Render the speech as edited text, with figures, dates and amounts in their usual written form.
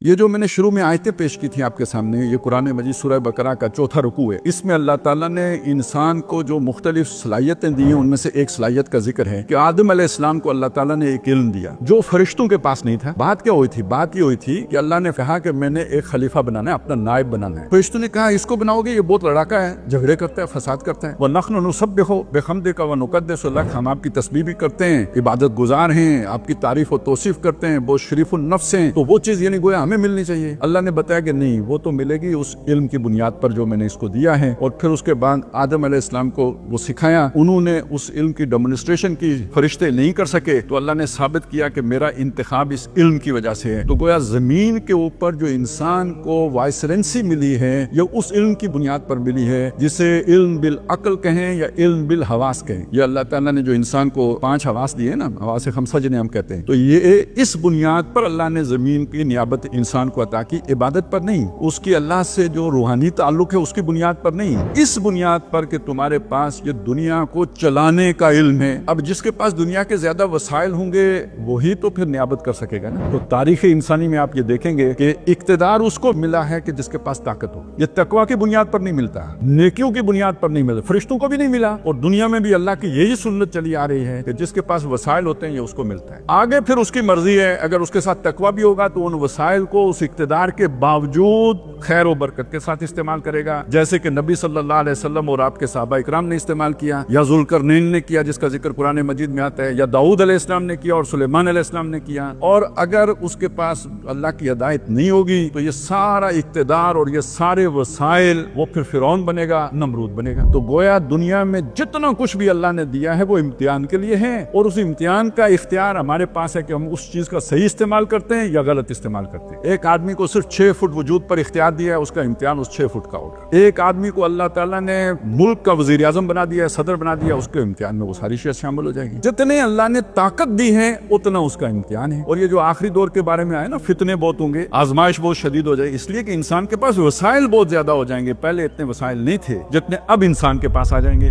یہ جو میں نے شروع میں آیتیں پیش کی تھی آپ کے سامنے، یہ قرآن مجید سورہ بقرہ کا 4تھا رکوع ہے۔ اس میں اللہ تعالیٰ نے انسان کو جو مختلف صلاحیتیں دی ہیں ان میں سے ایک صلاحیت کا ذکر ہے کہ آدم علیہ السلام کو اللہ تعالیٰ نے ایک علم دیا جو فرشتوں کے پاس نہیں تھا۔ بات کیا ہوئی تھی؟ بات یہ ہوئی تھی کہ اللہ نے کہا کہ میں نے ایک خلیفہ بنانا ہے، اپنا نائب بنانا ہے۔ فرشتوں نے کہا اس کو بناؤ گے، یہ بہت لڑاکا ہے، جھگڑے کرتا ہے، فساد کرتا ہے۔ وَنَحْنُ نُسَبِّحُ بِحَمْدِكَ وَنُقَدِّسُ لَكَ، ہم آپ کی تسبیح بھی کرتے ہیں، عبادت گزار ہیں، آپ کی تعریف و توصیف کرتے ہیں، بہت شریف النفس ہیں۔ تو وہ چیز یعنی گویا ہمیں ملنی چاہیے۔ اللہ نے بتایا کہ نہیں، وہ تو ملے گی اس علم کی بنیاد پر جو میں نے اس کو دیا ہے۔ اور پھر اس کے بعد آدم علیہ السلام کو وہ سکھایا، انہوں نے اس علم کی ڈیمونسٹریشن کی، فرشتے نہیں کر سکے، تو اللہ نے ثابت کیا کہ میرا انتخاب اس علم کی وجہ سے ہے۔ تو گویا زمین کے اوپر جو انسان کو وائسرنسی ملی ہے یہ اس علم کی بنیاد پر ملی ہے، جسے علم بالعقل کہیں یا علم بالحواس کہیں۔ یہ اللہ تعالیٰ نے جو انسان کو 5 حواس دیے نا، حواس 5 جنہیں ہم کہتے ہیں، تو یہ اس بنیاد پر اللہ نے زمین کی نیابت انسان کو عطا کی، عبادت پر نہیں، اس کی اللہ سے جو روحانی تعلق ہے اس کی بنیاد پر نہیں، اس بنیاد پر کہ تمہارے پاس یہ دنیا کو چلانے کا علم ہے۔ اب جس کے پاس دنیا کے زیادہ وسائل ہوں گے وہی تو پھر نیابت کر سکے گا نا۔ تو تاریخ انسانی میں آپ یہ دیکھیں گے کہ اقتدار اس کو ملا ہے کہ جس کے پاس طاقت ہو۔ یہ تقویٰ کی بنیاد پر نہیں ملتا، نیکیوں کی بنیاد پر نہیں ملتا، فرشتوں کو بھی نہیں ملا، اور دنیا میں بھی اللہ کی یہی سنت چلی آ رہی ہے کہ جس کے پاس وسائل ہوتے ہیں یہ اس کو ملتا ہے۔ آگے پھر اس کی مرضی ہے، اگر اس کے ساتھ تقویٰ بھی ہوگا تو ان وسائل کو اس اقتدار کے باوجود خیر و برکت کے ساتھ استعمال کرے گا، جیسے کہ نبی صلی اللہ علیہ وسلم اور آپ کے صحابہ اکرام نے استعمال کیا، یا ذوالقرنین نے کیا جس کا ذکر قرآن مجید میں آتا ہے، یا داؤد علیہ السلام نے کیا اور سلیمان علیہ السلام نے کیا۔ اور اگر اس کے پاس اللہ کی ہدایت نہیں ہوگی تو یہ سارا اقتدار اور یہ سارے وسائل وہ پھر فرعون بنے گا، نمرود بنے گا۔ تو گویا دنیا میں جتنا کچھ بھی اللہ نے دیا ہے وہ امتحان کے لیے ہے، اور اس امتحان کا اختیار ہمارے پاس ہے کہ ہم اس چیز کا صحیح استعمال کرتے ہیں یا غلط استعمال کرتے ہیں۔ ایک آدمی کو صرف 6 فٹ وجود پر اختیار دیا ہے، اس کا امتحان اس 6 فٹ کا ہوگا۔ ایک آدمی کو اللہ تعالیٰ نے ملک کا وزیر اعظم بنا دیا ہے، صدر بنا دیا، اس کے امتحان میں وہ ساری چیزیں شامل ہو جائے گی۔ جتنے اللہ نے طاقت دی ہے اتنا اس کا امتحان ہے۔ اور یہ جو آخری دور کے بارے میں آئے نا، فتنے بہت ہوں گے، آزمائش بہت شدید ہو جائے، اس لیے کہ انسان کے پاس وسائل بہت زیادہ ہو جائیں گے۔ پہلے اتنے وسائل نہیں تھے جتنے اب انسان کے پاس آ جائیں گے۔